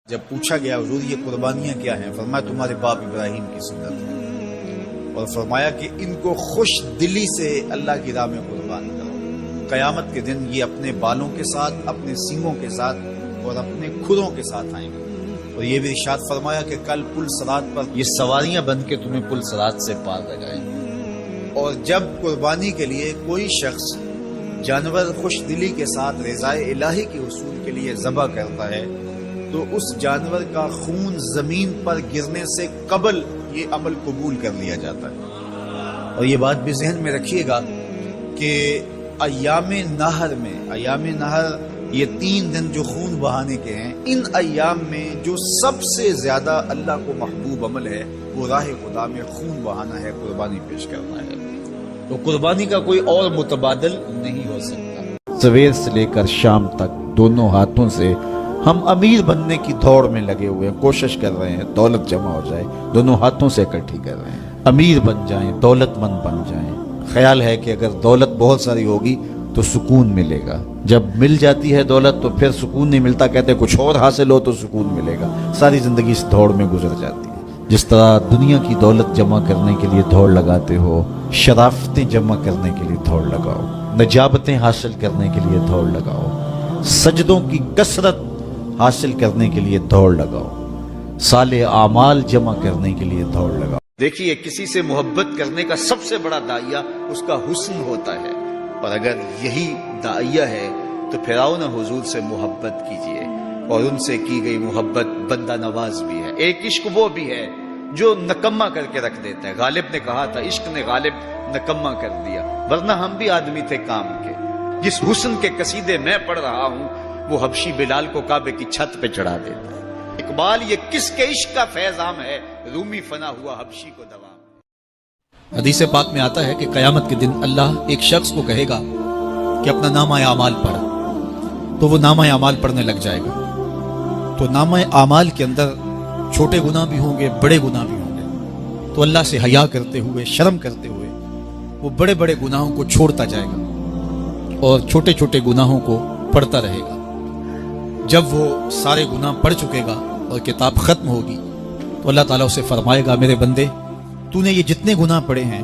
جب پوچھا گیا حضور یہ قربانیاں کیا ہیں، فرمایا تمہارے باپ ابراہیم کی سنت ہے، اور فرمایا کہ ان کو خوش دلی سے اللہ کی راہ میں قربان کرو، قیامت کے دن یہ اپنے بالوں کے ساتھ، اپنے سینگوں کے ساتھ اور اپنے کھروں کے ساتھ آئیں گے۔ اور یہ بھی ارشاد فرمایا کہ کل پل صراط پر یہ سواریاں بن کے تمہیں پل صراط سے پار لگائیں گے۔ اور جب قربانی کے لیے کوئی شخص جانور خوش دلی کے ساتھ رضائے الہی کے حصول کے لیے ذبح کرتا ہے تو اس جانور کا خون زمین پر گرنے سے قبل یہ عمل قبول کر لیا جاتا ہے۔ اور یہ بات بھی ذہن میں رکھیے گا کہ ایام نہر یہ 3 دن جو خون بہانے کے ہیں، ان ایام میں جو سب سے زیادہ اللہ کو محبوب عمل ہے وہ راہ خدا میں خون بہانا ہے، قربانی پیش کرنا ہے۔ تو قربانی کا کوئی اور متبادل نہیں ہو سکتا۔ سویر سے لے کر شام تک دونوں ہاتھوں سے ہم امیر بننے کی دوڑ میں لگے ہوئے ہیں، کوشش کر رہے ہیں دولت جمع ہو جائے، دونوں ہاتھوں سے اکٹھی کر رہے ہیں، امیر بن جائیں، دولت مند بن جائیں۔ خیال ہے کہ اگر دولت بہت ساری ہوگی تو سکون ملے گا، جب مل جاتی ہے دولت تو پھر سکون نہیں ملتا، کہتے ہیں کچھ اور حاصل ہو تو سکون ملے گا، ساری زندگی اس دوڑ میں گزر جاتی ہے۔ جس طرح دنیا کی دولت جمع کرنے کے لیے دوڑ لگاتے ہو، شرافتیں جمع کرنے کے لیے دوڑ لگاؤ، نجابتیں حاصل کرنے کے لیے دوڑ لگاؤ، سجدوں کی کثرت حاصل کرنے کے لیے دوڑ لگاؤ، صالح اعمال جمع کرنے کے لیے دوڑ لگاؤ۔ دیکھیے، کسی سے محبت کرنے کا سب سے بڑا داعیہ اس کا حسن ہوتا ہے، اور اگر یہی داعیہ ہے تو پھر آؤ نا حضور سے محبت کیجئے، اور ان سے کی گئی محبت بندہ نواز بھی ہے۔ ایک عشق وہ بھی ہے جو نکما کر کے رکھ دیتا ہے۔ غالب نے کہا تھا عشق نے غالب نکما کر دیا، ورنہ ہم بھی آدمی تھے کام کے۔ جس حسن کے قصیدے میں پڑھ رہا ہوں وہ حبشی بلال کو کعبے کی چھت پہ چڑھا دیتا ہے۔ اقبال یہ کس کے عشق کا فیض عام ہے، رومی فنا ہوا حبشی کو دوام۔ حدیث پاک میں آتا ہے کہ قیامت کے دن اللہ ایک شخص کو کہے گا کہ اپنا نامہ اعمال پڑھ، تو وہ نامہ اعمال پڑھنے لگ جائے گا۔ تو نامہ اعمال کے اندر چھوٹے گناہ بھی ہوں گے، بڑے گناہ بھی ہوں گے، تو اللہ سے حیا کرتے ہوئے، شرم کرتے ہوئے وہ بڑے بڑے گناہوں کو چھوڑتا جائے گا اور چھوٹے چھوٹے گناہوں کو پڑھتا رہے گا۔ جب وہ سارے گناہ پڑھ چکے گا اور کتاب ختم ہوگی تو اللہ تعالیٰ اسے فرمائے گا، میرے بندے تو نے یہ جتنے گناہ پڑھے ہیں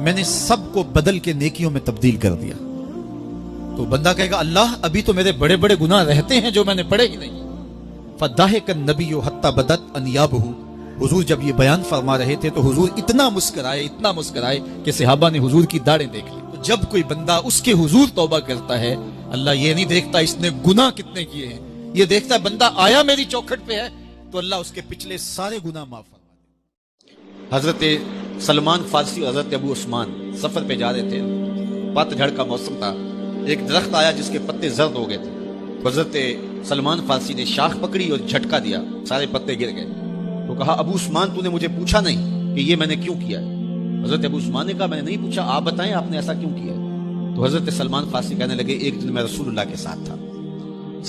میں نے سب کو بدل کے نیکیوں میں تبدیل کر دیا۔ تو بندہ کہے گا، اللہ ابھی تو میرے بڑے بڑے گناہ رہتے ہیں جو میں نے پڑھے ہی نہیں۔ فَضَحِكَ النَّبِيُّ حَتَّى بَدَتْ أَنْيَابُهُ۔ حضور جب یہ بیان فرما رہے تھے تو حضور اتنا مسکرائے کہ صحابہ نے حضور کی داڑھیں دیکھ لی۔ تو جب کوئی بندہ اس کے حضور توبہ کرتا ہے، اللہ یہ نہیں دیکھتا اس نے گناہ کتنے کیے ہیں، یہ دیکھتا ہے بندہ آیا میری چوکھٹ پہ ہے تو اللہ اس کے پچھلے سارے گناہ معاف فرما دے۔ حضرت سلمان فارسی اور حضرت ابو عثمان سفر پہ جا رہے تھے، پت جھڑ کا موسم تھا، ایک درخت آیا جس کے پتے زرد ہو گئے تھے۔ حضرت سلمان فارسی نے شاخ پکڑی اور جھٹکا دیا، سارے پتے گر گئے۔ تو کہا، ابو عثمان تو نے مجھے پوچھا نہیں کہ یہ میں نے کیوں کیا ہے؟ حضرت ابو عثمان نے کہا، میں نے نہیں پوچھا، آپ بتائیں آپ نے ایسا کیوں کیا ہے؟ تو حضرت سلمان فارسی کہنے لگے، ایک دن میں رسول اللہ کے ساتھ تھا،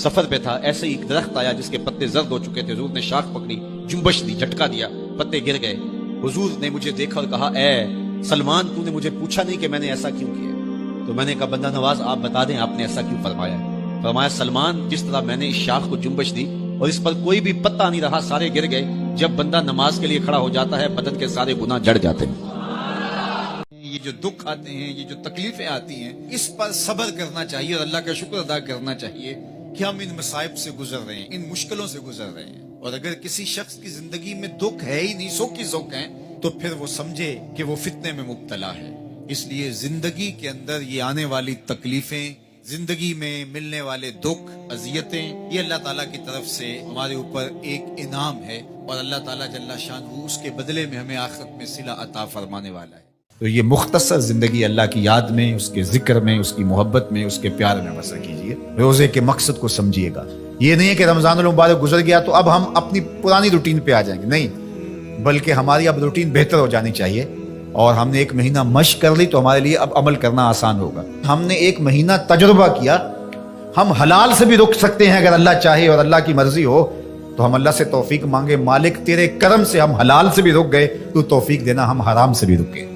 سفر پہ تھا، ایسے ہی ایک درخت آیا جس کے پتے زرد ہو چکے تھے، حضور نے شاخ پکڑی، جنبش دی، جھٹکا دیا، پتے گر گئے۔ حضور نے مجھے دیکھا اور کہا، اے سلمان تو نے مجھے پوچھا نہیں کہ میں نے ایسا کیوں کیا؟ تو میں نے کہا، بندہ نواز آپ بتا دیں آپ نے ایسا کیوں فرمایا؟ فرمایا، سلمان جس طرح میں نے اس شاخ کو جنبش دی اور اس پر کوئی بھی پتا نہیں رہا، سارے گر گئے، جب بندہ نماز کے لیے کھڑا ہو جاتا ہے بدن کے سارے گناہ جڑ جاتے ہیں۔ یہ جو دکھ آتے ہیں، یہ جو تکلیفیں آتی ہیں، اس پر صبر کرنا چاہیے اور اللہ کا شکر ادا کرنا چاہیے کہ ہم ان مصائب سے گزر رہے ہیں، ان مشکلوں سے گزر رہے ہیں۔ اور اگر کسی شخص کی زندگی میں دکھ ہے ہی نہیں، سکھ ہی سکھ ہیں، تو پھر وہ سمجھے کہ وہ فتنے میں مبتلا ہے۔ اس لیے زندگی کے اندر یہ آنے والی تکلیفیں، زندگی میں ملنے والے دکھ، اذیتیں، یہ اللہ تعالیٰ کی طرف سے ہمارے اوپر ایک انعام ہے، اور اللہ تعالیٰ جل شانہ اس کے بدلے میں ہمیں آخرت میں صلہ عطا فرمانے والا ہے۔ تو یہ مختصر زندگی اللہ کی یاد میں، اس کے ذکر میں، اس کی محبت میں، اس کے پیار میں بسر کیجیے۔ روزے کے مقصد کو سمجھیے گا۔ یہ نہیں ہے کہ رمضان المبارک گزر گیا تو اب ہم اپنی پرانی روٹین پہ آ جائیں گے، نہیں، بلکہ ہماری اب روٹین بہتر ہو جانی چاہیے، اور ہم نے 1 مہینہ مشق کر لی تو ہمارے لیے اب عمل کرنا آسان ہوگا۔ ہم نے 1 مہینہ تجربہ کیا، ہم حلال سے بھی رک سکتے ہیں اگر اللہ چاہے اور اللہ کی مرضی ہو تو ہم اللہ سے توفیق مانگے، مالک تیرے کرم سے ہم حلال سے بھی رک گئے، تو توفیق دینا ہم حرام سے بھی رک گئے۔